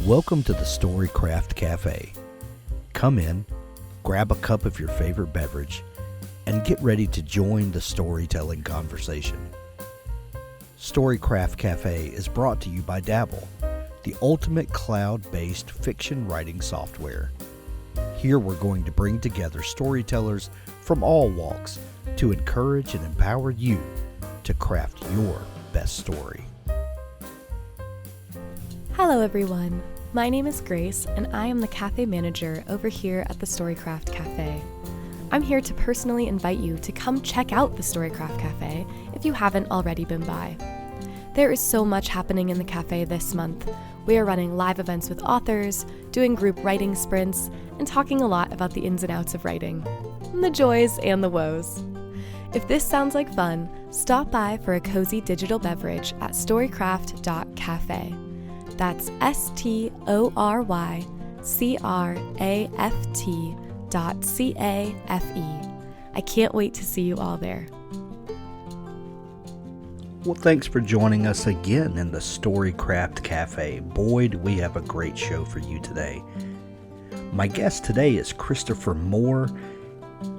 Welcome to the Storycraft Cafe. Come in, grab a cup of your favorite beverage, and get ready to join the storytelling conversation. Storycraft Cafe is brought to you by Dabble, the ultimate cloud-based fiction writing software. Here we're going to bring together storytellers from all walks to encourage and empower you to craft your best story. Hello everyone, my name is Grace and I am the cafe manager over here at the Storycraft Cafe. I'm here to personally invite you to come check out the Storycraft Cafe if you haven't already been by. There is so much happening in the cafe this month. We are running live events with authors, doing group writing sprints, and talking a lot about the ins and outs of writing, the joys and the woes. If this sounds like fun, stop by for a cozy digital beverage at storycraft.cafe. That's STORYCRAFT.CAFE. I can't wait to see you all there. Well, thanks for joining us again in the Storycraft Cafe. Boy, do we have a great show for you today. My guest today is Christopher Moore.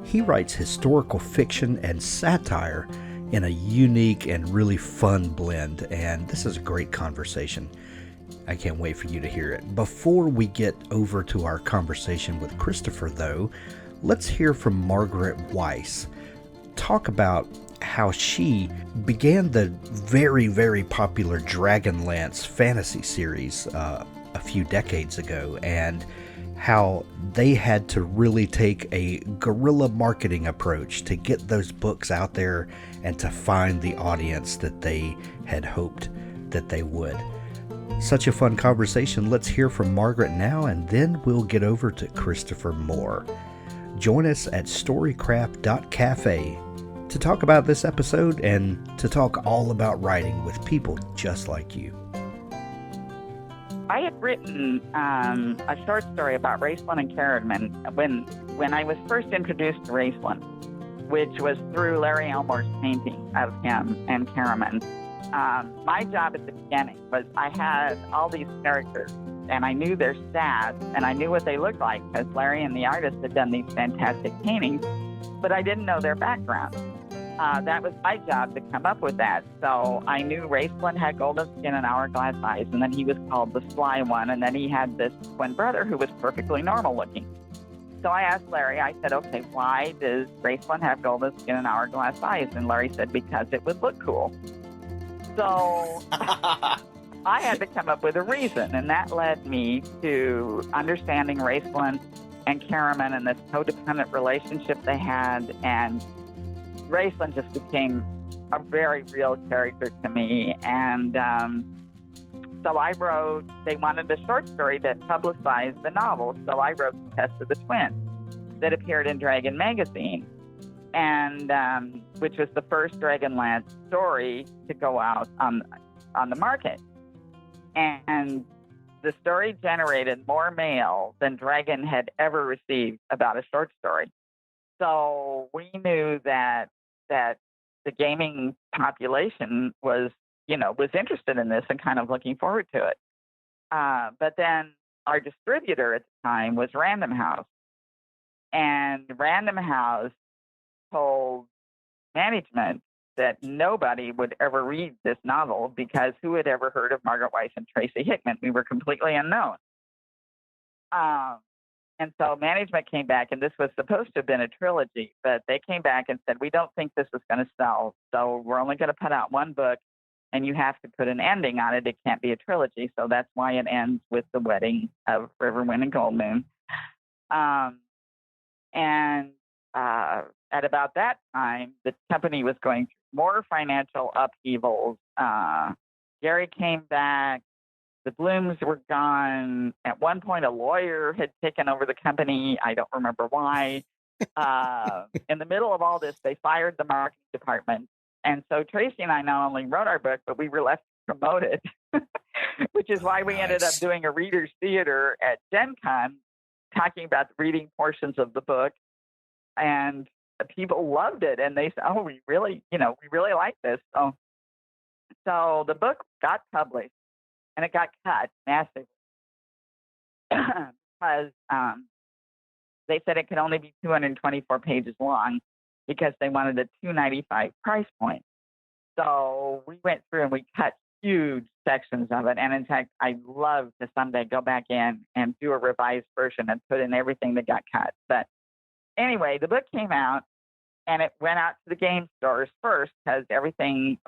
He writes historical fiction and satire in a unique and really fun blend, and this is a great conversation. I can't wait for you to hear it. Before we get over to our conversation with Christopher, though, let's hear from Margaret Weiss talk about how she began the very, very popular Dragonlance fantasy series a few decades ago, and how they had to really take a guerrilla marketing approach to get those books out there and to find the audience that they had hoped that they would. Such a fun conversation. Let's hear from Margaret now, and then we'll get over to Christopher Moore. Join us at storycraft.cafe to talk about this episode and to talk all about writing with people just like you. I had written a short story about Raceland and Caraman when I was first introduced to Raceland, which was through Larry Elmore's painting of him and Caraman. My job at the beginning was I had all these characters, and I knew their stats, and I knew what they looked like because Larry and the artist had done these fantastic paintings, but I didn't know their background. That was my job to come up with that. So I knew Raceland had golden skin and hourglass eyes, and then he was called the Sly One, and then he had this twin brother who was perfectly normal looking. So I asked Larry, I said, okay, why does Raceland have golden skin and hourglass eyes? And Larry said, because it would look cool. So I had to come up with a reason, and that led me to understanding Raceland and Caraman and this codependent relationship they had, and Raceland just became a very real character to me. And so I wrote, they wanted a short story that publicized the novel, so I wrote The Test of the Twins that appeared in Dragon magazine, and which was the first Dragonlance story to go out on the market. And the story generated more mail than Dragon had ever received about a short story. So we knew that the gaming population was interested in this and kind of looking forward to it. But then our distributor at the time was Random House, and Random House told management that nobody would ever read this novel because who had ever heard of Margaret Weiss and Tracy Hickman? We were completely unknown. And so management came back, and this was supposed to have been a trilogy, but they came back and said, we don't think this is going to sell, so we're only going to put out one book, and you have to put an ending on it. It can't be a trilogy, so that's why it ends with the wedding of Riverwind and Goldmoon. At about that time, the company was going through more financial upheavals. Gary came back. The Blooms were gone. At one point, a lawyer had taken over the company. I don't remember why. In the middle of all this, they fired the marketing department. And so Tracy and I not only wrote our book, but we were left to promote it, which is why we ended up doing a reader's theater at Gen Con, talking about the reading portions of the book. And people loved it. And they said, oh, we really like this. So the book got published. And it got cut massively. because they said it could only be 224 pages long because they wanted a $2.95 price point. So we went through and we cut huge sections of it. And in fact, I'd love to someday go back in and do a revised version and put in everything that got cut. But anyway, the book came out and it went out to the game stores first because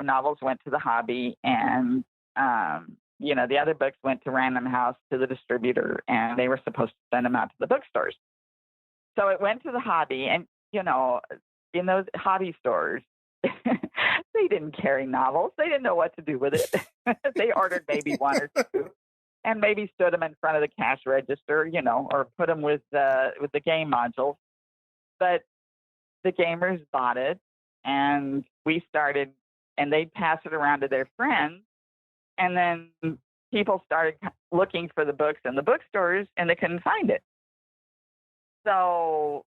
novels went to the hobby, and, the other books went to Random House, to the distributor, and they were supposed to send them out to the bookstores. So it went to the hobby, and, in those hobby stores, they didn't carry novels. They didn't know what to do with it. They ordered maybe one or two and maybe stood them in front of the cash register, or put them with the game modules. But the gamers bought it, and we started, and they'd pass it around to their friends. And then people started looking for the books in the bookstores, and they couldn't find it. So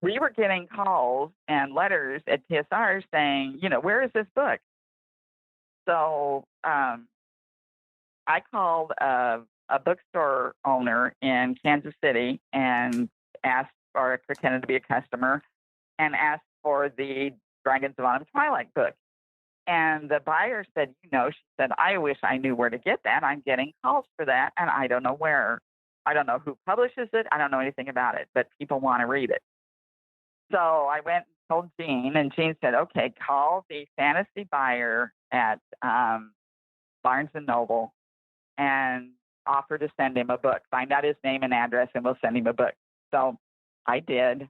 we were getting calls and letters at TSR saying, where is this book? So I called a bookstore owner in Kansas City and pretended to be a customer and asked for the Dragons of Autumn Twilight book. And the buyer said, she said, I wish I knew where to get that. I'm getting calls for that, and I don't know where. I don't know who publishes it. I don't know anything about it, but people want to read it. So I went and told Jean, and Jean said, okay, call the fantasy buyer at Barnes & Noble and offer to send him a book. Find out his name and address, and we'll send him a book. So I did,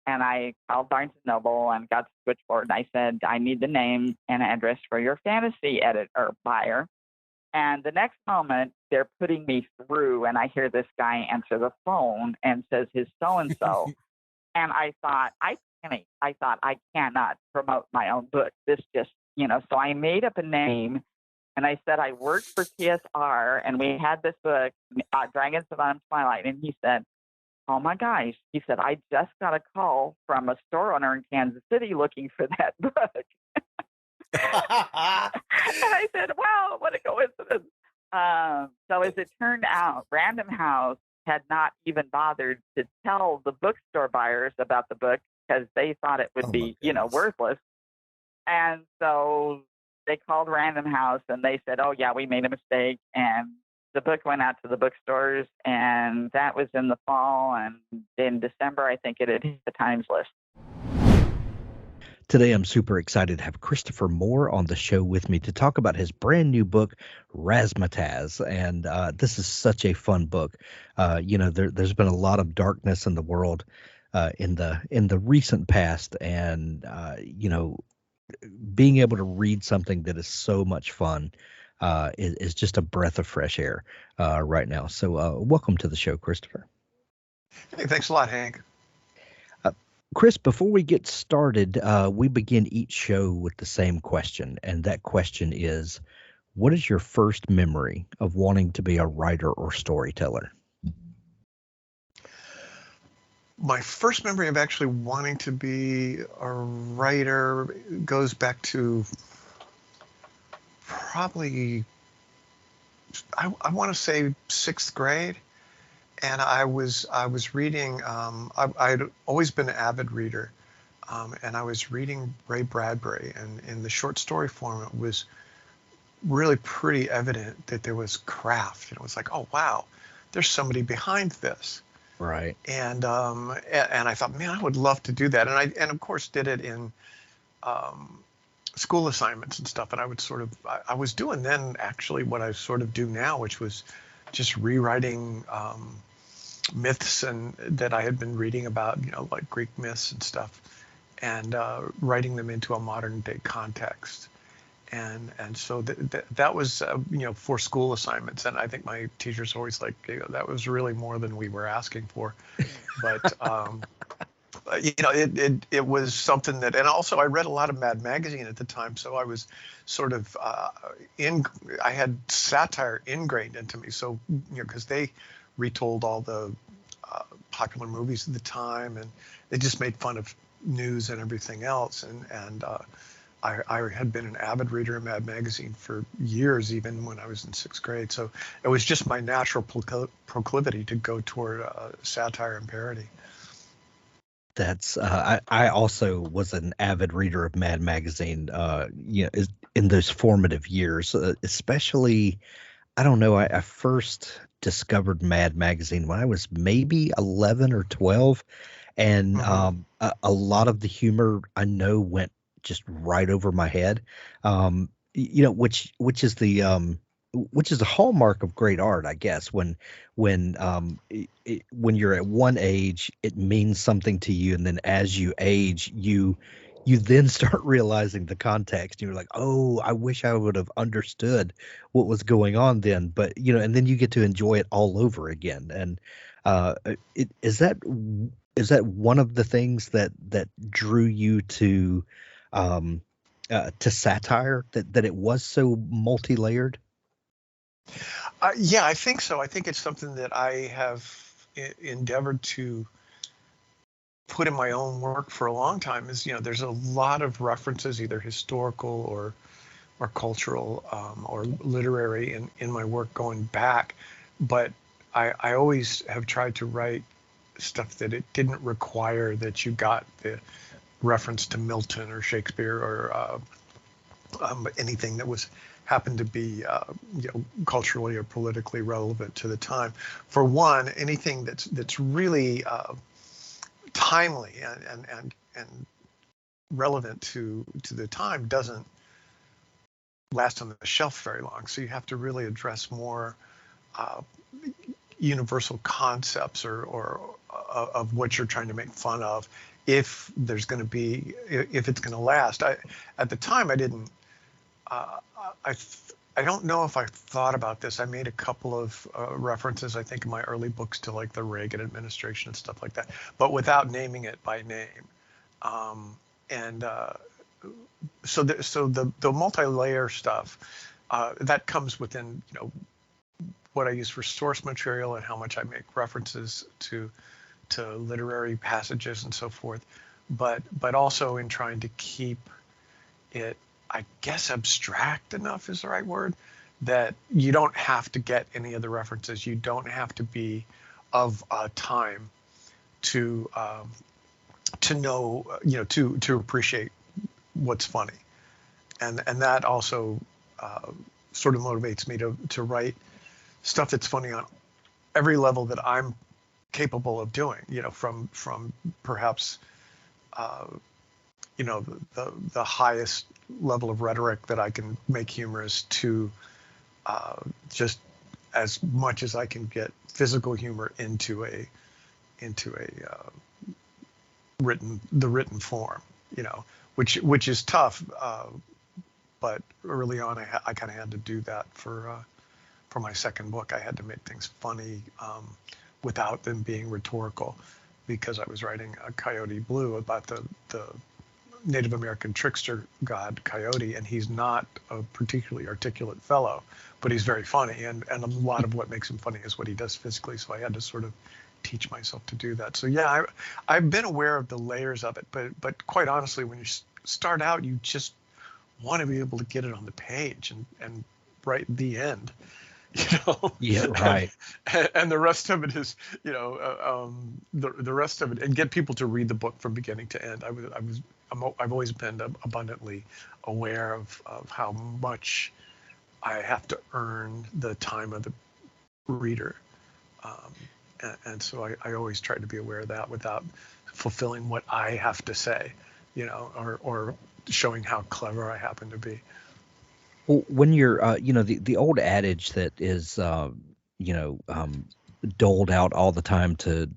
and I called Barnes & Noble and got the switchboard. I said, I need the name and address for your fantasy buyer. And the next moment, they're putting me through, and I hear this guy answer the phone and says his so-and-so. And I thought, I cannot promote my own book. This just, so I made up a name, and I said I worked for TSR, and we had this book, Dragons of Autumn Twilight. And he said, oh my gosh. He said, I just got a call from a store owner in Kansas City looking for that book. And I said, wow, what a coincidence. So as it turned out, Random House had not even bothered to tell the bookstore buyers about the book because they thought it would be, worthless. And so they called Random House and they said, oh yeah, we made a mistake. And the book went out to the bookstores, and that was in the fall. And in December, I think it had hit the Times list. Today, I'm super excited to have Christopher Moore on the show with me to talk about his brand new book, Razzmatazz. And this is such a fun book. There's been a lot of darkness in the world in the recent past, and being able to read something that is so much fun is just a breath of fresh air right now. So welcome to the show, Christopher. Hey, thanks a lot, Hank. Chris, before we get started, we begin each show with the same question, and that question is, what is your first memory of wanting to be a writer or storyteller? My first memory of actually wanting to be a writer goes back to probably, I want to say 6th grade. And I was reading, I'd always been an avid reader, and I was reading Ray Bradbury, and in the short story form, it was really pretty evident that there was craft. And it was like, oh, wow, there's somebody behind this. Right. And I thought, man, I would love to do that. And of course did it in school assignments and stuff. And I would I was doing then actually what I sort of do now, which was just rewriting myths and that I had been reading about, like Greek myths and stuff, and writing them into a modern day context. And so that was for school assignments. And I think my teachers always like, that was really more than we were asking for. But it was something that, and also I read a lot of Mad Magazine at the time, so I was sort of I had satire ingrained into me. So because they retold all the popular movies at the time, and they just made fun of news and everything else, and I had been an avid reader of Mad Magazine for years, even when I was in sixth grade. So it was just my natural proclivity to go toward satire and parody. That's I also was an avid reader of Mad Magazine. In those formative years, especially. I don't know. I first discovered Mad Magazine when I was maybe 11 or 12, and a lot of the humor I know went just right over my head. Which is the hallmark of great art, I guess. When you're at one age, it means something to you, and then as you age, you then start realizing the context. You're like, oh, I wish I would have understood what was going on then. But and then you get to enjoy it all over again. And is that one of the things that drew you to satire, that it was so multi-layered? Yeah, I think so. I think it's something that I have endeavored to put in my own work for a long time. Is there's a lot of references, either historical or cultural or literary, in my work going back, but I always have tried to write stuff that it didn't require that you got the reference to Milton or Shakespeare or anything that happened to be culturally or politically relevant to the time. For one, anything that's really timely and relevant to the time doesn't last on the shelf very long. So you have to really address more universal concepts or of what you're trying to make fun of, if it's going to last. At the time, I didn't. I don't know if I thought about this. I made a couple of references, I think, in my early books to like the Reagan administration and stuff like that, but without naming it by name. So the multi-layer stuff that comes within what I use for source material and how much I make references to literary passages and so forth, but also in trying to keep it, I guess, abstract enough is the right word, that you don't have to get any of the references. You don't have to be of a time to know, to appreciate what's funny, and that also sort of motivates me to write stuff that's funny on every level that I'm capable of doing. From perhaps the highest level of rhetoric that I can make humorous to just as much as I can get physical humor into a written form, which is tough. But early on, I kind of had to do that for my second book. I had to make things funny without them being rhetorical, because I was writing a Coyote Blue about the Native American trickster god Coyote, and he's not a particularly articulate fellow, but he's very funny, and a lot of what makes him funny is what he does physically. So I had to sort of teach myself to do that. So yeah, I've been aware of the layers of it, but quite honestly, when you start out, you just want to be able to get it on the page and write the end. Yeah, right. And the rest of it is, the rest of it, and get people to read the book from beginning to end. I've always been abundantly aware of how much I have to earn the time of the reader, and so I always try to be aware of that without fulfilling what I have to say, or showing how clever I happen to be. Well, when you're, the old adage that is, doled out all the time to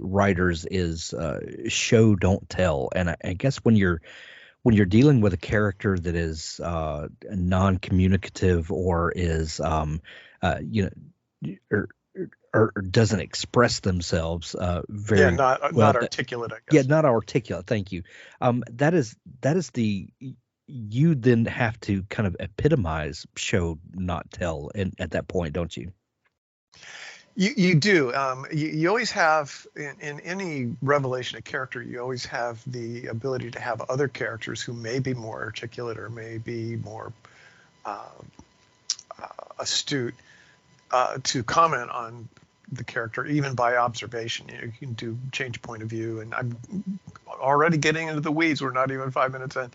writers is show, don't tell. And I guess when you're dealing with a character that is non-communicative or is, or doesn't express themselves very not articulate, I guess. Yeah, not articulate. Thank you. That is you then have to kind of epitomize show, not tell, and at that point, don't you? You do. You always have, in any revelation of character, you always have the ability to have other characters who may be more articulate or may be more uh, astute to comment on the character, even by observation. You can do change point of view, and I'm already getting into the weeds. We're not even 5 minutes in,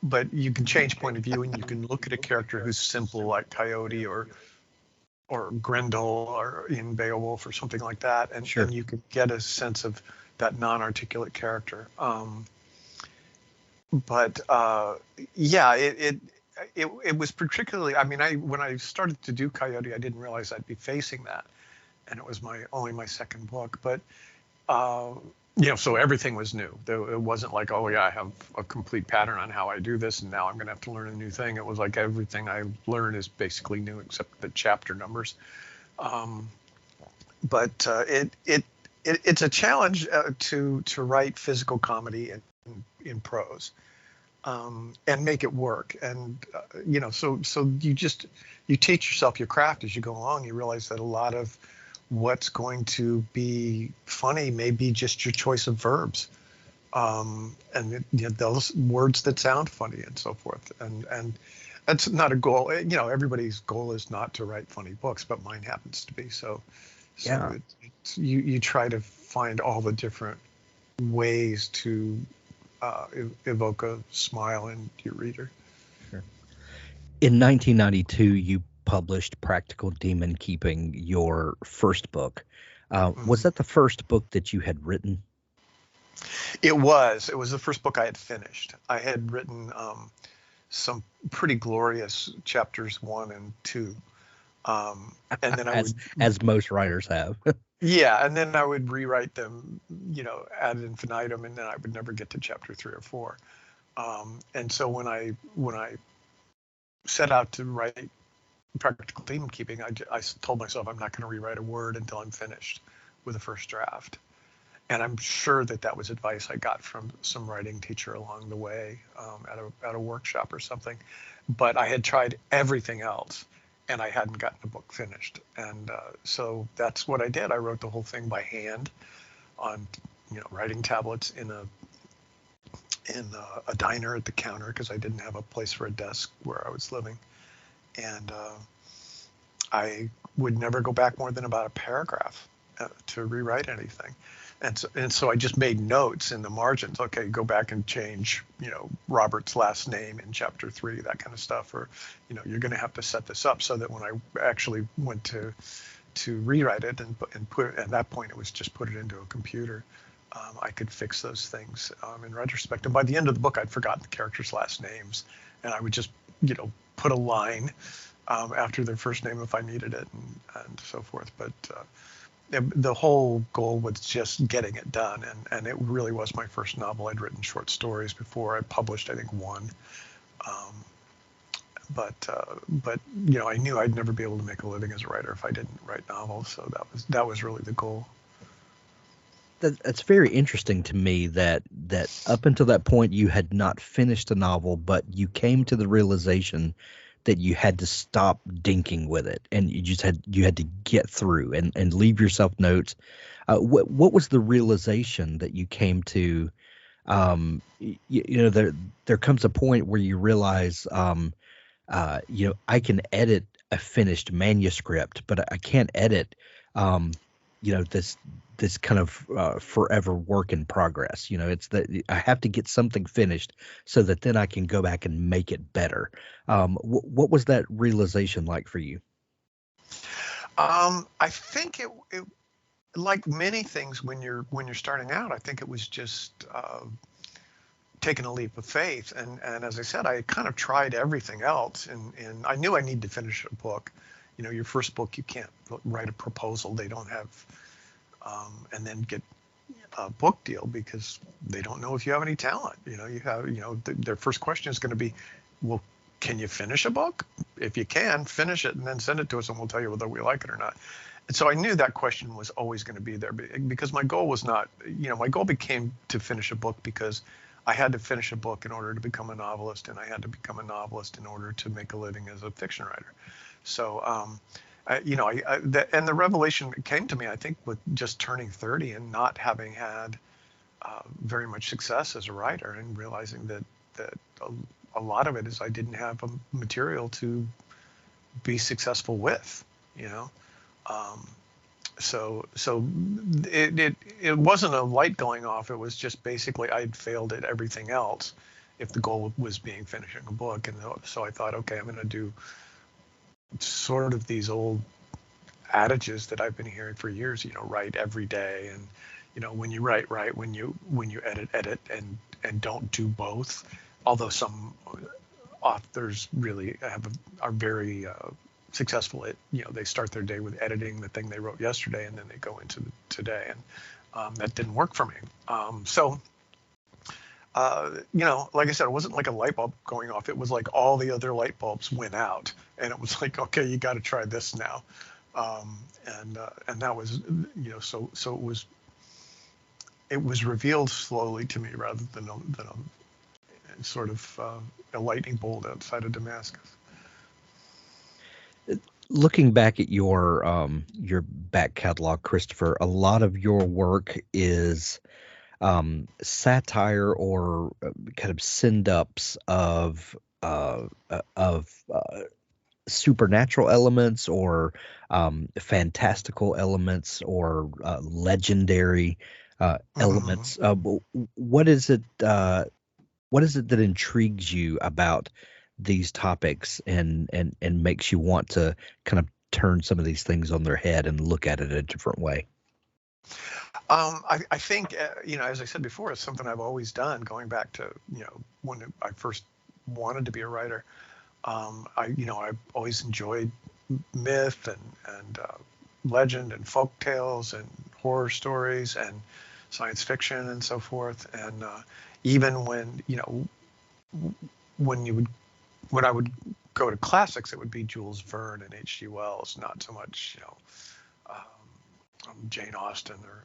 but you can change point of view, and you can look at a character who's simple, like Coyote or Grendel or in Beowulf or something like that, and Sure. and you can get a sense of that non-articulate character. But yeah, it was particularly. I mean, when I started to do Coyote, I didn't realize I'd be facing that, and it was only my second book. But so everything was new. It wasn't like, oh yeah, I have a complete pattern on how I do this, and now I'm going to have to learn a new thing. It was like everything I learn is basically new except the chapter numbers. But it's a challenge to write physical comedy in prose. And make it work. And so you teach yourself your craft as you go along. You realize that a lot of what's going to be funny may be just your choice of verbs, and those words that sound funny and so forth. And that's not a goal. Everybody's goal is not to write funny books, but mine happens to be. So Yeah. you try to find all the different ways to evoke a smile in your reader. Sure. In 1992, you published Practical Demonkeeping, your first book. Was that the first book that you had written? It was the first book I had finished. I had written some pretty glorious chapters 1 and 2. And then as most writers have. Yeah, and then I would rewrite them, ad infinitum, and then I would never get to chapter 3 or 4. And so when I set out to write Practical Demonkeeping, I told myself I'm not going to rewrite a word until I'm finished with the first draft. And I'm sure that was advice I got from some writing teacher along the way, at a workshop or something. But I had tried everything else, and I hadn't gotten the book finished. And so that's what I did. I wrote the whole thing by hand on, writing tablets in a diner at the counter, because I didn't have a place for a desk where I was living. And I would never go back more than about a paragraph to rewrite anything. And so I just made notes in the margins. Okay, go back and change, Robert's last name in chapter 3, that kind of stuff. Or, you're going to have to set this up so that when I actually went to rewrite it and put, at that point, it was just put it into a computer. I could fix those things in retrospect. And by the end of the book, I'd forgotten the characters' last names, and I would just, put a line after their first name if I needed it, and so forth. But the whole goal was just getting it done, and it really was my first novel. I'd written short stories before. I published, I think, one. But I knew I'd never be able to make a living as a writer if I didn't write novels. So that was really the goal. That's very interesting to me that up until that point you had not finished a novel, but you came to the realization that you had to stop dinking with it, and you had to get through and leave yourself notes. What was the realization that you came to? There comes a point where you realize, I can edit a finished manuscript, but I can't edit, this kind of forever work in progress. It's that I have to get something finished so that then I can go back and make it better. What was that realization like for you? I think it like many things when you're starting out, I think it was just taking a leap of faith. And as I said, I kind of tried everything else, and I knew I needed to finish a book. Your first book, you can't write a proposal. They don't have, and then get a book deal because they don't know if you have any talent. Their first question is going to be, well, can you finish a book? If you can, finish it and then send it to us, and we'll tell you whether we like it or not. And so I knew that question was always going to be there, because my goal was not, my goal became to finish a book because I had to finish a book in order to become a novelist, and I had to become a novelist in order to make a living as a fiction writer. So And the revelation came to me, I think, with just turning 30 and not having had very much success as a writer, and realizing that a lot of it is I didn't have a material to be successful with, you know. So it wasn't a light going off. It was just basically I'd failed at everything else if the goal was finishing a book. And so I thought, okay, I'm going to do sort of these old adages that I've been hearing for years, write every day. And, when you write, when you edit, and don't do both. Although some authors really are very successful at, they start their day with editing the thing they wrote yesterday, and then they go into today. And that didn't work for me. Like I said, it wasn't like a light bulb going off. It was like all the other light bulbs went out, and it was like, okay, you got to try this now. And that was, so it was revealed slowly to me rather than a sort of a lightning bolt outside of Damascus. Looking back at your back catalog, Christopher, a lot of your work is satire or kind of send-ups of supernatural elements or fantastical elements or legendary elements. What is it that intrigues you about these topics and makes you want to kind of turn some of these things on their head and look at it a different way? I think, as I said before, it's something I've always done, going back to, when I first wanted to be a writer. I've always enjoyed myth and legend and folk tales and horror stories and science fiction and so forth. And even when I would go to classics, it would be Jules Verne and H.G. Wells, not so much Jane Austen or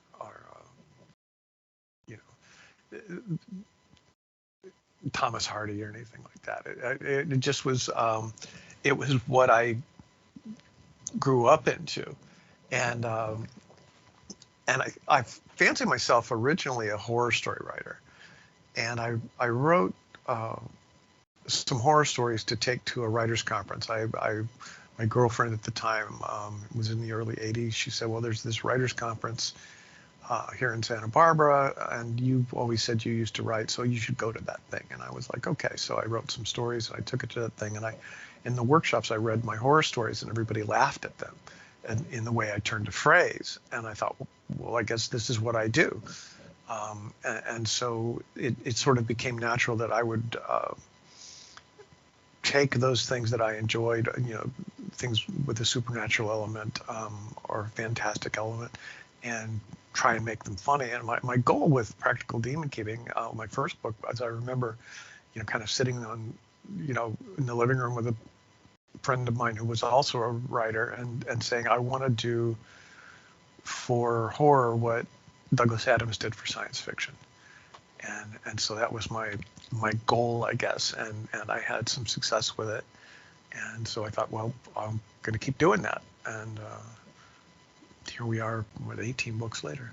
Thomas Hardy or anything like that. It just was it was what I grew up into, and I fancied myself originally a horror story writer, and I wrote some horror stories to take to a writers conference. My girlfriend at the time was in the early 80s. She said, well, there's this writers conference here in Santa Barbara, and you always said you used to write, so you should go to that thing. And I was like, okay. So I wrote some stories, and I took it to that thing, and in the workshops, I read my horror stories, and everybody laughed at them and in the way I turned to phrase. And I thought, well, I guess this is what I do. And so it sort of became natural that I would take those things that I enjoyed, things with a supernatural element or fantastic element, and try and make them funny. And my goal with Practical Demonkeeping, my first book, as I remember, kind of sitting on, in the living room with a friend of mine who was also a writer, and saying, I want to do for horror what Douglas Adams did for science fiction. And so that was my goal, I guess, and I had some success with it. And so I thought, well, I'm going to keep doing that. And here we are with 18 books later.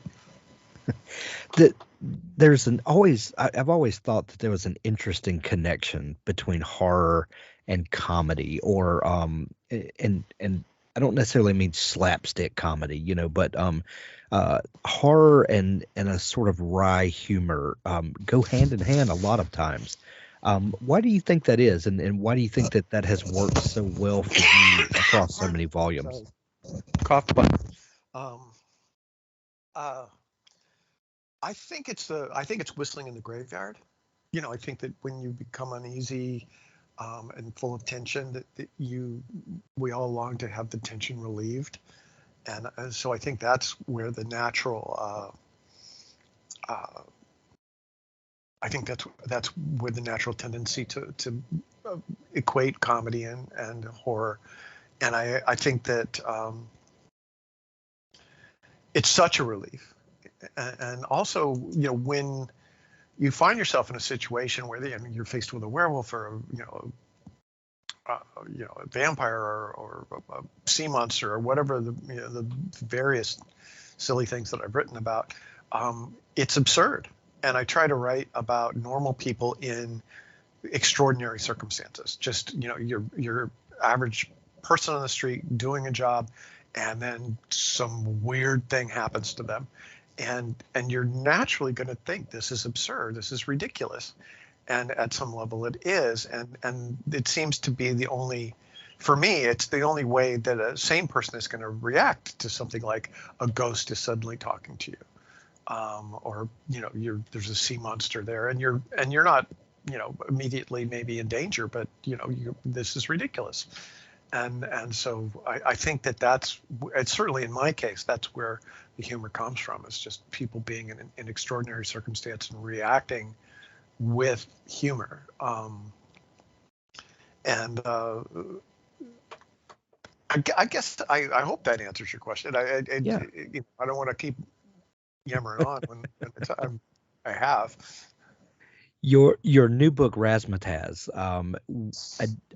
I've always thought that there was an interesting connection between horror and comedy, or and I don't necessarily mean slapstick comedy, but horror and a sort of wry humor go hand in hand a lot of times. Why do you think that is, and why do you think that has worked so well for you across so many volumes? Cough button. I think it's whistling in the graveyard. I think that when you become uneasy and full of tension, that we all long to have the tension relieved, and so I think that's where the natural. I think that's where the natural tendency to equate comedy and horror, and I think that it's such a relief. And also, when you find yourself in a situation where you're faced with a werewolf or a vampire or a sea monster or whatever the various silly things that I've written about, it's absurd. And I try to write about normal people in extraordinary circumstances. Just your average person on the street doing a job, and then some weird thing happens to them, and you're naturally going to think this is absurd, this is ridiculous, and at some level it is, and it seems to be the only. For me, it's the only way that a sane person is going to react to something like a ghost is suddenly talking to you, or there's a sea monster there, and you're not immediately maybe in danger, but this is ridiculous. And so I think that's it's certainly in my case, that's where the humor comes from. It's just people being in an extraordinary circumstance and reacting with humor. I guess I hope that answers your question. Yeah. I don't want to keep yammering on when I have. Your new book, Razzmatazz.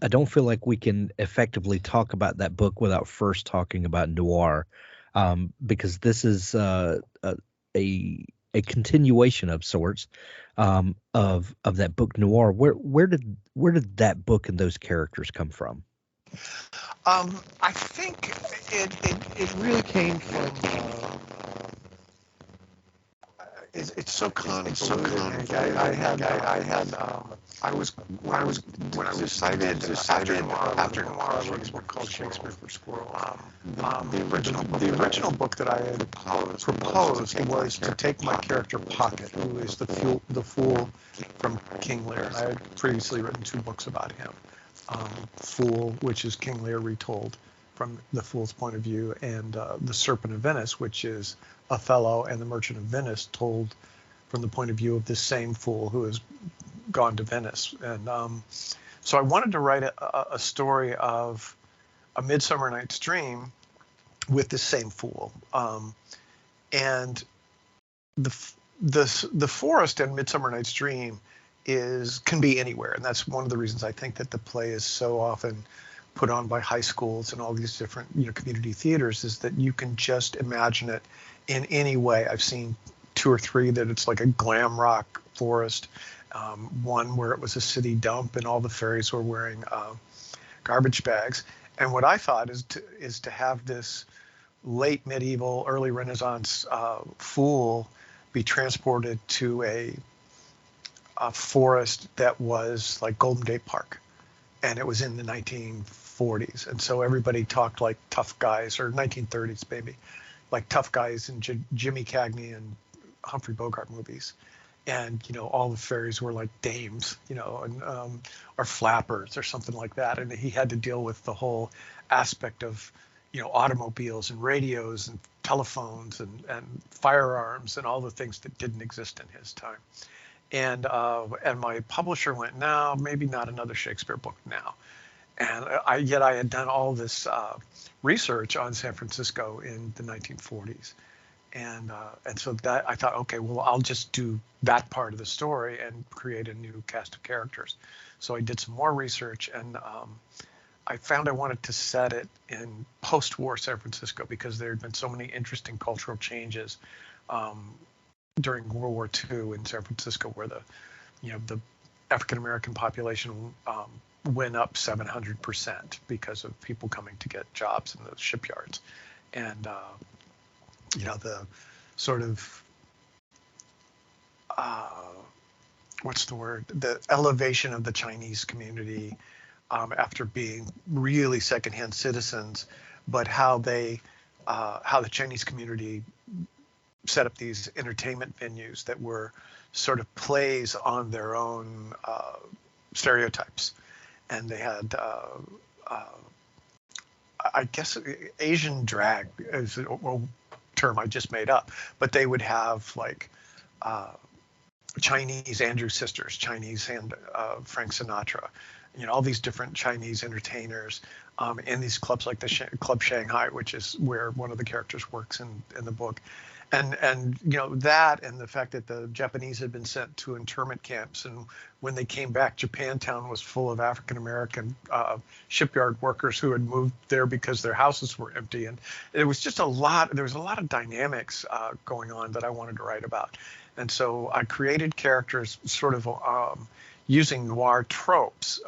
I don't feel like we can effectively talk about that book without first talking about noir, because this is a continuation of sorts, of that book Noir. Where did that book and those characters come from? I think it really came from. It's so convoluted. I was when I decided after noir, I wrote this book called Shakespeare for Squirrels. The original book that I had proposed was to take my character Pocket, who is the fool from King Lear. I had previously written 2 books about him. Fool, which is King Lear retold from the fool's point of view, and the Serpent of Venice, which is Othello and the Merchant of Venice told from the point of view of this same fool who has gone to Venice. And so I wanted to write a story of A Midsummer Night's Dream with the same fool. And the forest in Midsummer Night's Dream can be anywhere, and that's one of the reasons I think that the play is so often put on by high schools and all these different community theaters, is that you can just imagine it in any way. I've seen 2 or 3 that it's like a glam rock forest, one where it was a city dump and all the fairies were wearing garbage bags. And what I thought is to have this late medieval, early Renaissance fool be transported to a forest that was like Golden Gate Park, and it was in the 1940s, and so everybody talked like tough guys, or 1930s maybe, like tough guys in Jimmy Cagney and Humphrey Bogart movies, and all the fairies were like dames, and or flappers or something like that, and he had to deal with the whole aspect of automobiles and radios and telephones and firearms and all the things that didn't exist in his time. And my publisher went, no, maybe not another Shakespeare book now. And I had done all this research on San Francisco in the 1940s. And so that I thought, okay, well, I'll just do that part of the story and create a new cast of characters. So I did some more research, and I found I wanted to set it in post-war San Francisco because there had been so many interesting cultural changes during World War II in San Francisco, where the African American population went up 700% because of people coming to get jobs in the shipyards, and the sort of what's the word? The elevation of the Chinese community after being really secondhand citizens, but how the Chinese community set up these entertainment venues that were sort of plays on their own stereotypes. And they had, I guess, Asian drag is a term I just made up, but they would have like Chinese Andrew Sisters, Chinese and Frank Sinatra, all these different Chinese entertainers in these clubs like the Club Shanghai, which is where one of the characters works in the book. and that, and the fact that the Japanese had been sent to internment camps, and when they came back, Japantown was full of African American shipyard workers who had moved there because their houses were empty, and there was a lot of dynamics going on that I wanted to write about. And so I created characters sort of using noir tropes,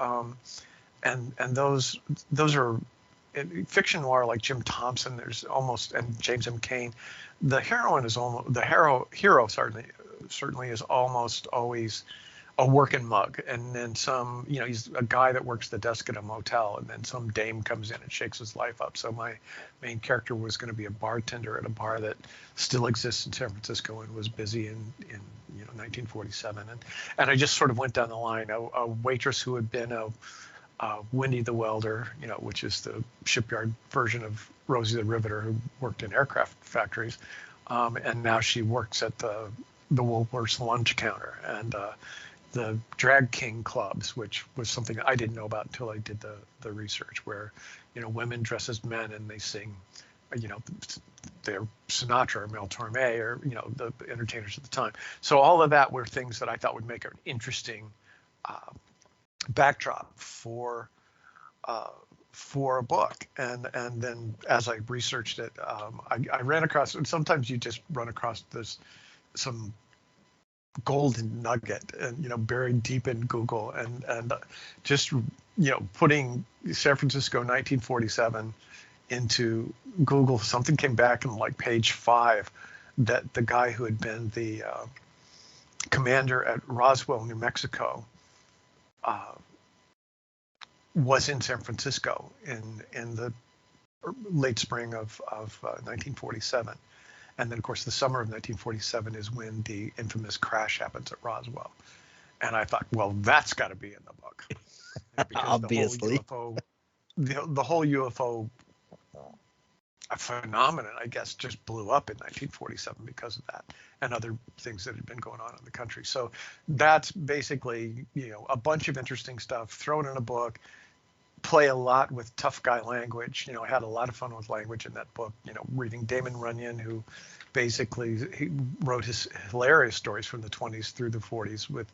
and those are in fiction noir, like Jim Thompson. There's almost, and James M. Cain. The heroine is almost hero certainly is almost always a working mug, and then some, he's a guy that works the desk at a motel, and then some dame comes in and shakes his life up. So my main character was going to be a bartender at a bar that still exists in San Francisco and was busy in 1947, and I just sort of went down the line. A waitress who had been a Winnie the Welder, which is the shipyard version of Rosie the Riveter, who worked in aircraft factories, and now she works at the Woolworths lunch counter, and the drag king clubs, which was something I didn't know about until I did the research, where women dress as men and they sing, they're Sinatra or Mel Torme or the entertainers at the time. So all of that were things that I thought would make an interesting backdrop for a book. And then as I researched it, I ran across, and sometimes you just run across some golden nugget, and buried deep in Google, and just putting San Francisco 1947 into Google, something came back on like page 5 that the guy who had been the commander at Roswell, New Mexico, was in San Francisco in the late spring of 1947. And then, of course, the summer of 1947 is when the infamous crash happens at Roswell. And I thought, well, that's got to be in the book. Because obviously. The whole UFO phenomenon, I guess, just blew up in 1947 because of that and other things that had been going on in the country. So that's basically, a bunch of interesting stuff thrown in a book. Play a lot with tough guy language. I had a lot of fun with language in that book, reading Damon Runyon, who basically he wrote his hilarious stories from the 20s through the 40s with,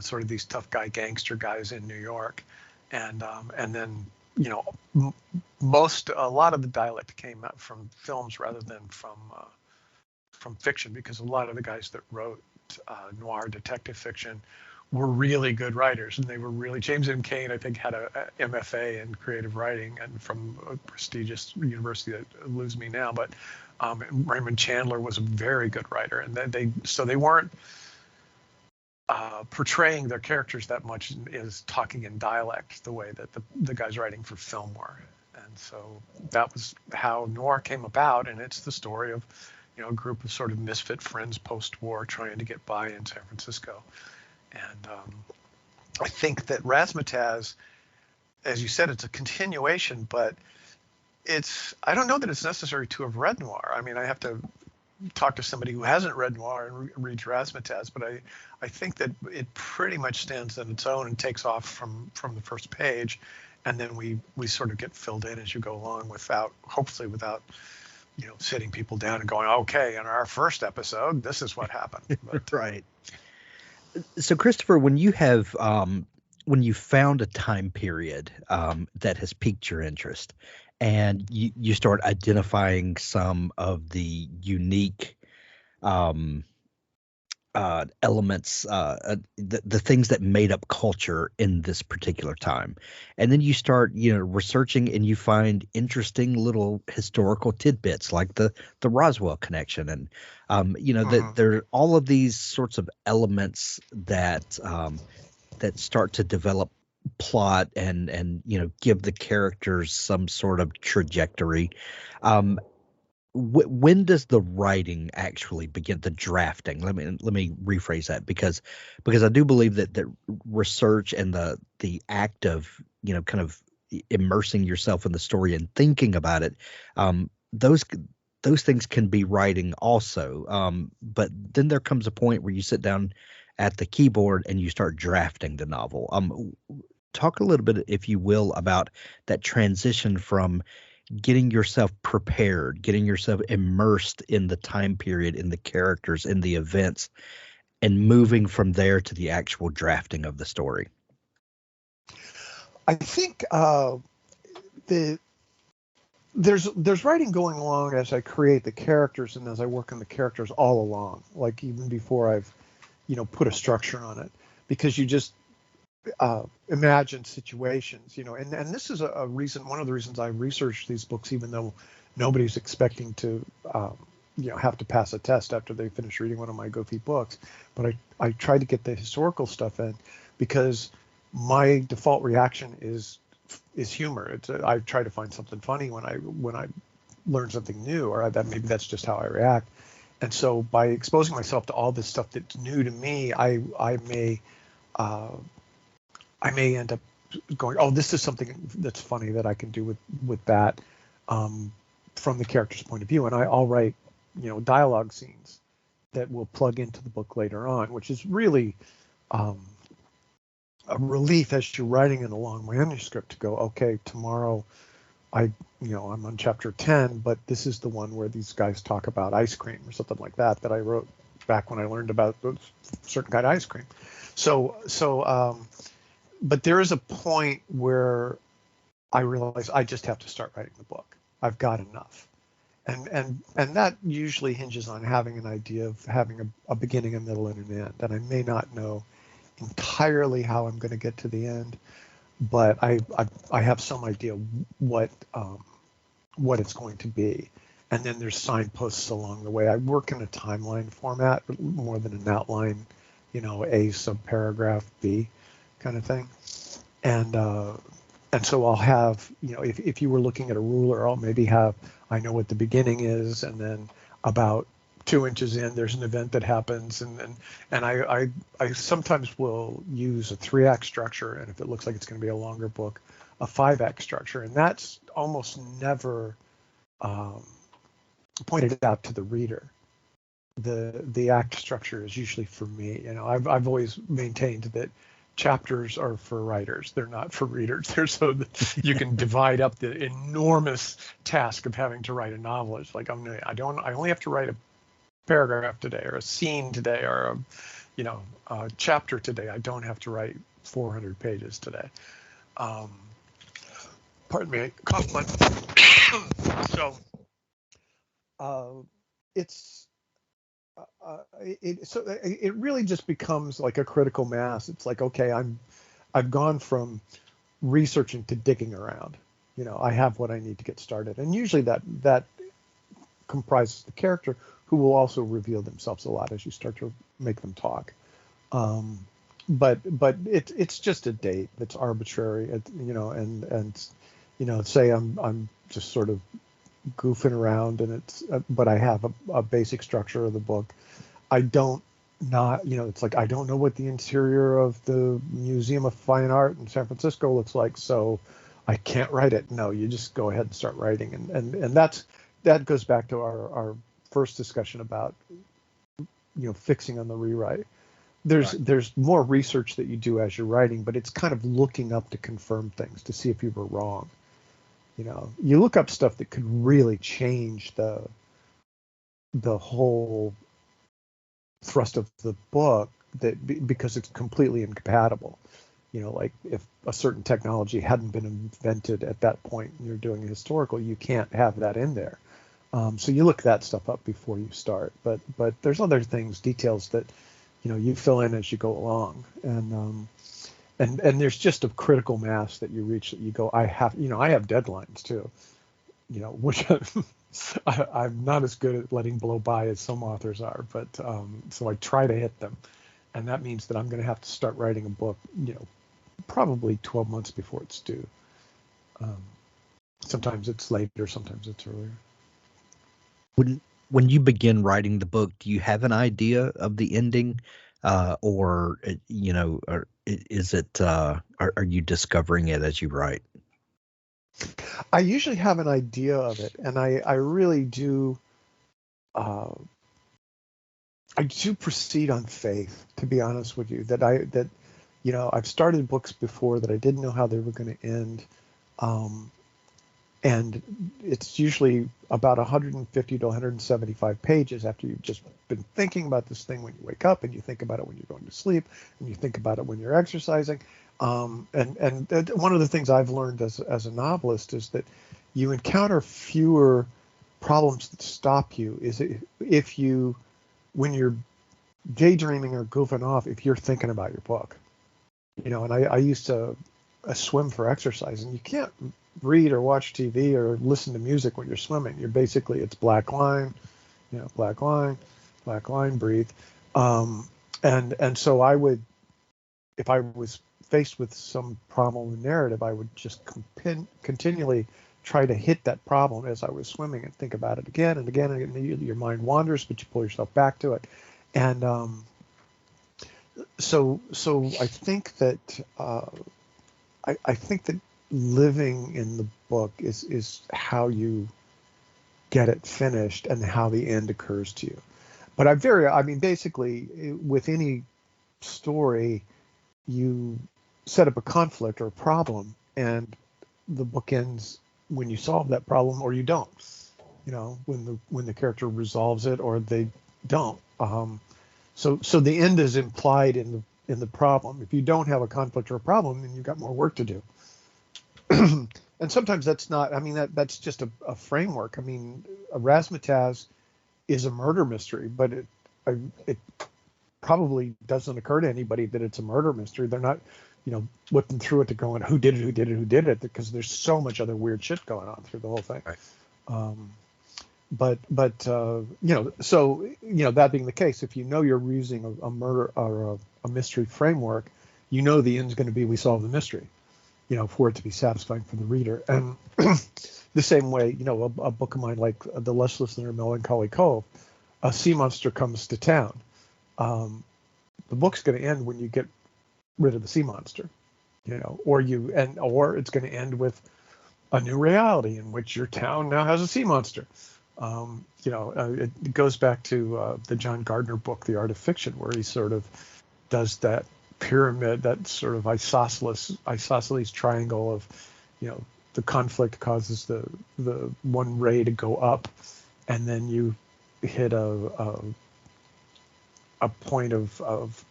sort of these tough guy gangster guys in New York. And then, a lot of the dialect came out from films rather than from fiction, because a lot of the guys that wrote noir detective fiction were really good writers, and they were really, James M. Cain, I think, had a MFA in creative writing and from a prestigious university that eludes me now, but Raymond Chandler was a very good writer, and they weren't portraying their characters that much as talking in dialect the way that the guys writing for film were. And so that was how noir came about, and it's the story of a group of sort of misfit friends post-war trying to get by in San Francisco. And I think that Razzmatazz, as you said, it's a continuation, but I don't know that it's necessary to have read noir. I mean, I have to talk to somebody who hasn't read noir and reads Razzmatazz, but I think that it pretty much stands on its own and takes off from the first page, and then we sort of get filled in as you go along hopefully without sitting people down and going, okay, in our first episode, this is what happened. But, right. So, Christopher, when you found a time period that has piqued your interest, and you start identifying some of the unique elements, the things that made up culture in this particular time, and then you start researching, and you find interesting little historical tidbits like the Roswell connection, and that there are all of these sorts of elements that start to develop plot and give the characters some sort of trajectory. When does the writing actually begin, the drafting? Let me rephrase that, because I do believe that research and the act of kind of immersing yourself in the story and thinking about it, those things can be writing also. But then there comes a point where you sit down at the keyboard and you start drafting the novel. Talk a little bit, if you will, about that transition from getting yourself prepared, getting yourself immersed in the time period, in the characters, in the events, and moving from there to the actual drafting of the story? I think the there's writing going along as I create the characters and as I work on the characters all along, like even before I've put a structure on it, because you just imagine situations, and this is a reason, one of the reasons I researched these books, even though nobody's expecting to have to pass a test after they finish reading one of my goofy books, but I try to get the historical stuff in because my default reaction is humor. I try to find something funny when I learn something new, or that maybe that's just how I react. And so by exposing myself to all this stuff that's new to me, I may end up going, oh, this is something that's funny that I can do with that from the character's point of view. And I'll write, dialogue scenes that will plug into the book later on, which is really a relief as you're writing in a long manuscript to go, okay, tomorrow I'm on chapter 10, but this is the one where these guys talk about ice cream or something like that I wrote back when I learned about a certain kind of ice cream. But there is a point where I realize I just have to start writing the book. I've got enough. And that usually hinges on having an idea of having a beginning, a middle, and an end. And I may not know entirely how I'm going to get to the end, but I have some idea what it's going to be. And then there's signposts along the way. I work in a timeline format more than an outline, A subparagraph B kind of thing. And so I'll have, if you were looking at a ruler, I'll maybe I know what the beginning is, and then about 2 inches in, there's an event that happens, and I sometimes will use a 3-act structure, and if it looks like it's going to be a longer book, a 5-act structure, and that's almost never pointed out to the reader. The act structure is usually for me. I've always maintained that chapters are for writers. They're not for readers. They're so that you can divide up the enormous task of having to write a novel. It's like I only have to write a paragraph today, or a scene today, or a chapter today. I don't have to write 400 pages today. Pardon me, I coughed my. So it really just becomes like a critical mass. It's like, okay, I've gone from researching to digging around. I have what I need to get started, and usually that comprises the character, who will also reveal themselves a lot as you start to make them talk. But it's just a date that's arbitrary, and say I'm just sort of goofing around, and but I have a basic structure of the book. I don't it's like I don't know what the interior of the Museum of Fine Art in San Francisco looks like, so I can't write it. No, you just go ahead and start writing, and that goes back to our first discussion about fixing on the rewrite. There's more research that you do as you're writing, but it's kind of looking up to confirm things to see if you were wrong. You look up stuff that could really change the whole thrust of the book, because it's completely incompatible. Like if a certain technology hadn't been invented at that point and you're doing a historical, you can't have that in there. So you look that stuff up before you start. But there's other things, details that you fill in as you go along, and there's just a critical mass that you reach that you go, I have deadlines too, which I'm not as good at letting blow by as some authors are, but so I try to hit them, and that means that I'm going to have to start writing a book, probably 12 months before it's due. Sometimes it's later, sometimes it's earlier. When you begin writing the book, do you have an idea of the ending, or is it? Are you discovering it as you write? I usually have an idea of it, and I really do. I do proceed on faith, to be honest with you. I've started books before that I didn't know how they were going to end, and it's usually about 150 to 175 pages after you've just been thinking about this thing when you wake up, and you think about it when you're going to sleep, and you think about it when you're exercising. And one of the things I've learned as a novelist is that you encounter fewer problems that stop you if you, when you're daydreaming or goofing off, if you're thinking about your book. And I used to swim for exercise, and you can't read or watch TV or listen to music when you're swimming. You're basically, it's black line, black line, breathe. And so I would, if I was faced with some problem with narrative, I would just continually try to hit that problem as I was swimming and think about it again and again. And your mind wanders, but you pull yourself back to it. And so I think that I think that living in the book is how you get it finished and how the end occurs to you. But basically, with any story, you set up a conflict or a problem, and the book ends when you solve that problem, or you don't. When the character resolves it, or they don't. So the end is implied in the problem. If you don't have a conflict or a problem, then you've got more work to do. And sometimes that's not. That's just a framework. A razzmatazz is a murder mystery, but it probably doesn't occur to anybody that it's a murder mystery. They're not, looking through it to going, who did it, because there's so much other weird shit going on through the whole thing. Right. But that being the case, if you're using a murder or a mystery framework, the end's going to be we solve the mystery, for it to be satisfying for the reader. And the same way, a book of mine like The Listless and Their Melancholy Cove, a sea monster comes to town. The book's going to end when you get rid of the sea monster, or it's going to end with a new reality in which your town now has a sea monster. It goes back to the John Gardner book, The Art of Fiction, where he sort of does that pyramid, that sort of isosceles triangle of, the conflict causes the one ray to go up, and then you hit a point of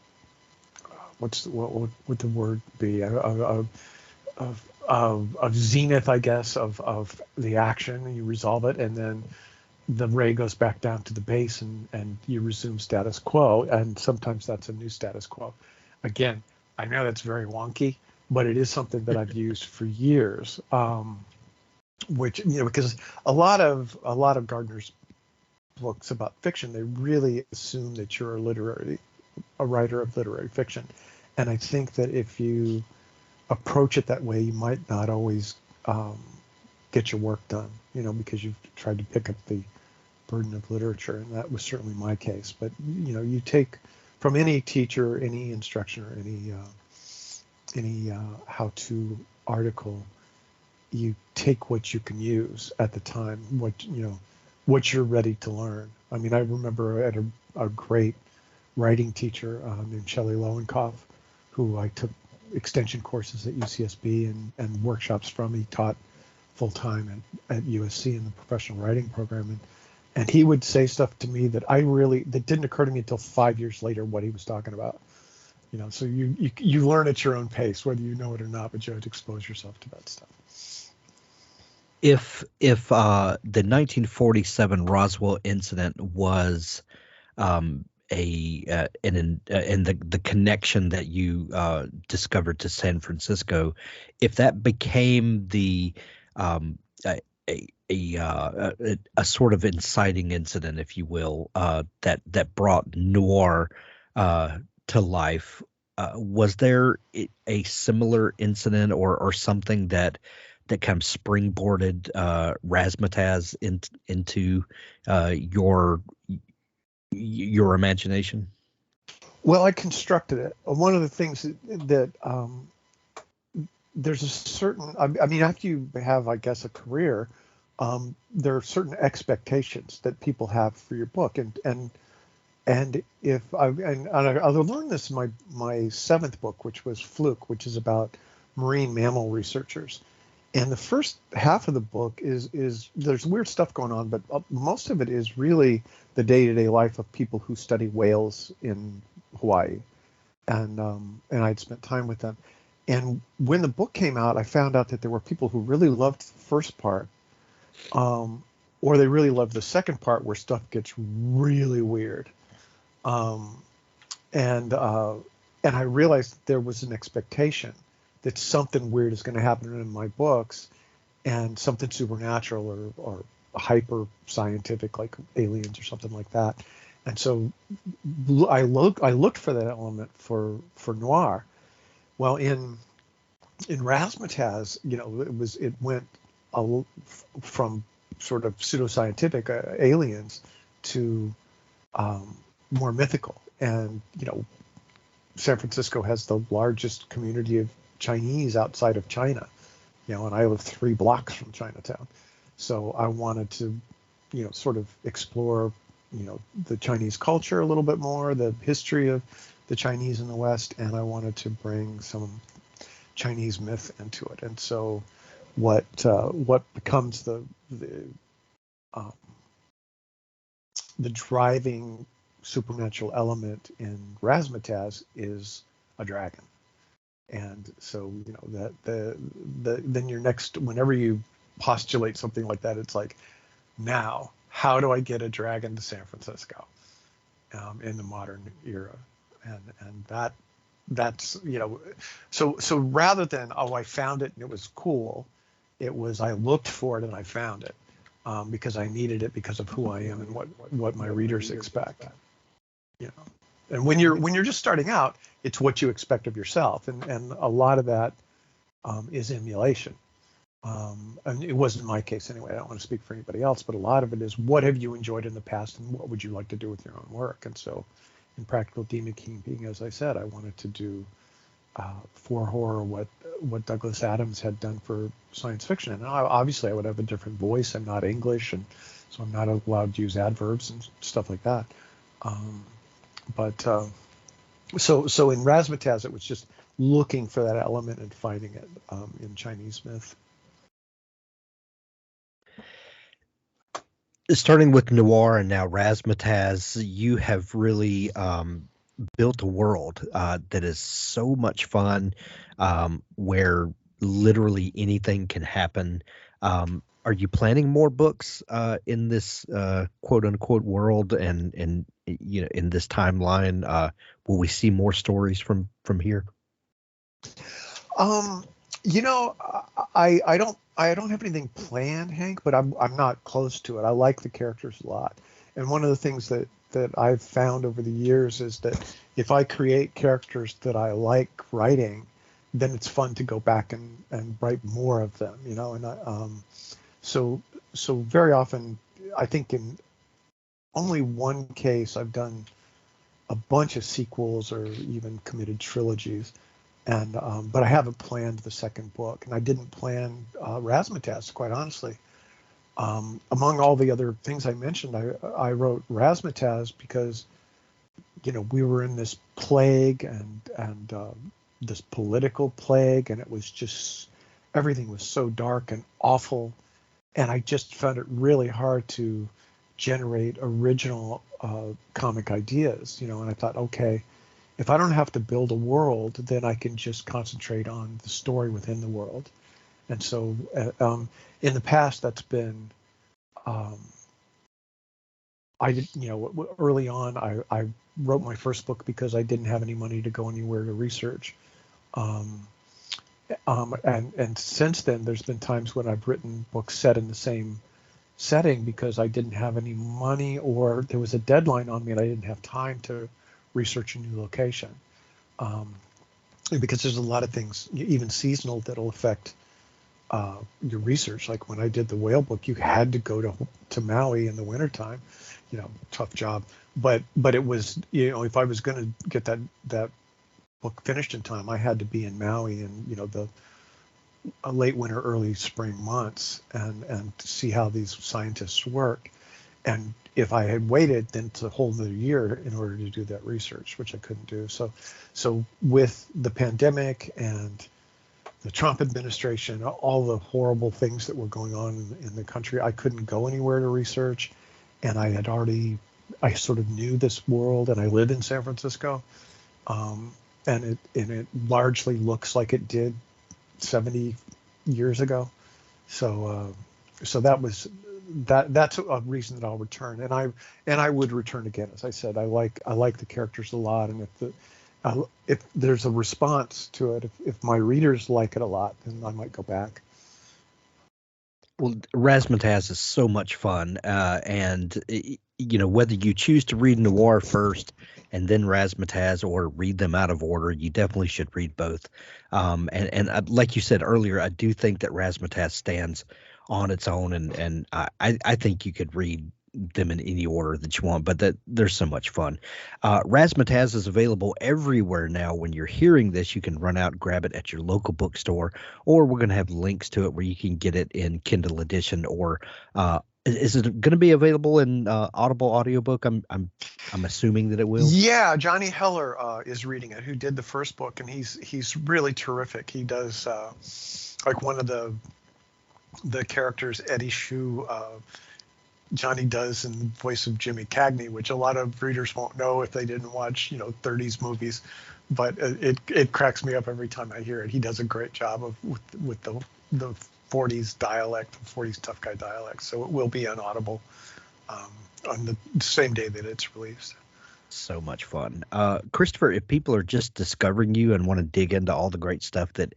what would the word be, of zenith, I guess, of the action, and you resolve it, and then the ray goes back down to the base, and you resume status quo, and sometimes that's a new status quo. Again, I know that's very wonky, but it is something that I've used for years, which, because a lot of Gardner's books about fiction, they really assume that you're a writer of literary fiction. And I think that if you approach it that way, you might not always get your work done, because you've tried to pick up the burden of literature, and that was certainly my case. But you take from any teacher, any instruction, or any how-to article, you take what you can use at the time, what you're ready to learn. I remember I had a great writing teacher named Shelley Lowenkoff, who I took extension courses at UCSB and workshops from. He taught full-time at USC in the professional writing program, and he would say stuff to me that didn't occur to me until 5 years later what he was talking about. So you learn at your own pace, whether you know it or not, but you have to expose yourself to that stuff. If the 1947 Roswell incident was and the connection that you discovered to San Francisco, if that became the a sort of inciting incident, if you will, that brought noir to life, was there a similar incident or something that kind of springboarded razzmatazz into your imagination? Well, I constructed it. One of the things that there's a certain, after you have, I guess, a career, there are certain expectations that people have for your book, and if I learned this in my seventh book, which was Fluke, which is about marine mammal researchers, And the first half of the book is there's weird stuff going on, but most of it is really the day-to-day life of people who study whales in Hawaii, and I'd spent time with them. And when the book came out, I found out that there were people who really loved the first part, or they really loved the second part where stuff gets really weird. And I realized that there was an expectation that something weird is going to happen in my books, and something supernatural or hyper scientific, like aliens or something like that. And so I looked for that element for noir. Well, in Razzmatazz, it went from sort of pseudoscientific aliens to more mythical. And San Francisco has the largest community of Chinese outside of China, and I live 3 blocks from Chinatown. So I wanted to, sort of explore, the Chinese culture a little bit more, the history of the Chinese in the West, and I wanted to bring some Chinese myth into it. And so what becomes the driving supernatural element in Razzmatazz is a dragon. And so that then your next, whenever you postulate something like that, it's like, now how do I get a dragon to San Francisco in the modern era? And that's so rather than, oh, I found it and it was cool, it was I looked for it and I found it because I needed it because of who I am and what my readers expect. And when you're just starting out, it's what you expect of yourself, and a lot of that is emulation. And it wasn't my case anyway. I don't want to speak for anybody else, but a lot of it is, what have you enjoyed in the past, and what would you like to do with your own work? And so, in Practical Demonkeeping, as I said, I wanted to do for horror what Douglas Adams had done for science fiction. And obviously, I would have a different voice. I'm not English, and so I'm not allowed to use adverbs and stuff like that. So in Razzmatazz, it was just looking for that element and finding it in Chinese myth. Starting with noir and now Razzmatazz, you have really built a world that is so much fun, where literally anything can happen. Are you planning more books in this quote unquote world and in this timeline? Will we see more stories from here? I don't have anything planned, Hank, but I'm not close to it. I like the characters a lot. And one of the things that I've found over the years is that if I create characters that I like writing, then it's fun to go back and write more of them, and so very often, I think in only one case I've done a bunch of sequels or even committed trilogies, and but I haven't planned the second book, and I didn't plan Razzmatazz, quite honestly. Among all the other things I mentioned, I wrote Razzmatazz because we were in this plague and this political plague, and it was just, everything was so dark and awful. And I just found it really hard to generate original comic ideas, and I thought, okay, if I don't have to build a world, then I can just concentrate on the story within the world. And so in the past, that's been, I did, early on, I wrote my first book because I didn't have any money to go anywhere to research. And since then, there's been times when I've written books set in the same setting because I didn't have any money, or there was a deadline on me and I didn't have time to research a new location. Because there's a lot of things, even seasonal, that'll affect your research. Like when I did the whale book, you had to go to Maui in the wintertime, tough job. But it was, if I was going to get that book finished in time, I had to be in Maui in the late winter, early spring months, and see how these scientists work. And if I had waited, then it's a whole other year in order to do that research, which I couldn't do. So with the pandemic and the Trump administration, all the horrible things that were going on in the country. I couldn't go anywhere to research, and I sort of knew this world, and I live in San Francisco, and it largely looks like it did 70 years ago. So that's a reason that I'll return, and I would return again. As I said, I like the characters a lot, and if there's a response to it, if my readers like it a lot, then I might go back. Well, Razzmatazz is so much fun, and whether you choose to read noir first and then Razzmatazz, or read them out of order, you definitely should read both. And like you said earlier, I do think that Razzmatazz stands on its own, and I think you could read them in any order that you want, but that they're so much fun. Razzmatazz is available everywhere now. When you're hearing this, you can run out and grab it at your local bookstore, or we're going to have links to it where you can get it in Kindle edition, or is it going to be available in Audible audiobook? I'm assuming that it will. Yeah, Johnny Heller is reading it, who did the first book, and he's really terrific. He does like one of the characters, Eddie Shue, Johnny does in the voice of Jimmy Cagney, which a lot of readers won't know if they didn't watch 30s movies, but it cracks me up every time I hear it. He does a great job with the 40s dialect, the 40s tough guy dialect. So it will be on Audible on the same day that it's released. So much fun. Christopher, if people are just discovering you and want to dig into all the great stuff that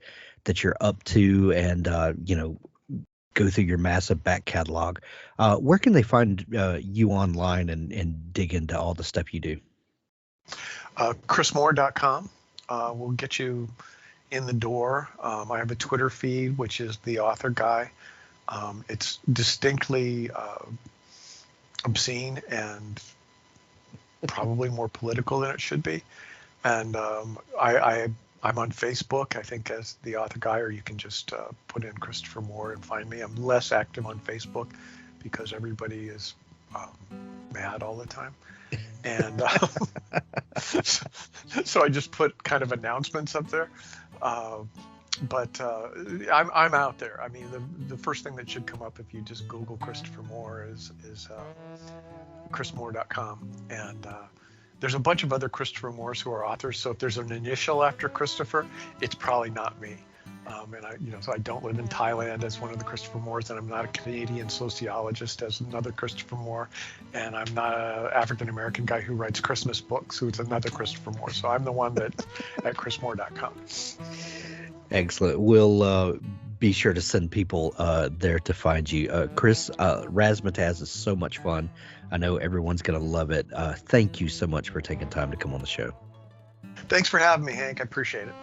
you're up to, and go through your massive back catalog, where can they find you online and dig into all the stuff you do? chrismoore.com will get you in the door. I have a Twitter feed, which is the author guy. It's distinctly obscene and probably more political than it should be. And I'm on Facebook, I think, as the author guy, or you can just put in Christopher Moore and find me. I'm less active on Facebook because everybody is mad all the time. And so I just put kind of announcements up there. But I'm out there. I mean, the first thing that should come up if you just Google Christopher Moore is chrismoore.com. And there's a bunch of other Christopher Moores who are authors. So if there's an initial after Christopher, it's probably not me. So I don't live in Thailand as one of the Christopher Moores, and I'm not a Canadian sociologist as another Christopher Moore, and I'm not an African-American guy who writes Christmas books who's another Christopher Moore. So I'm the one that's at chrismoore.com. Excellent. We'll be sure to send people there to find you. Chris, Razzmatazz is so much fun. I know everyone's going to love it. Thank you so much for taking time to come on the show. Thanks for having me, Hank. I appreciate it.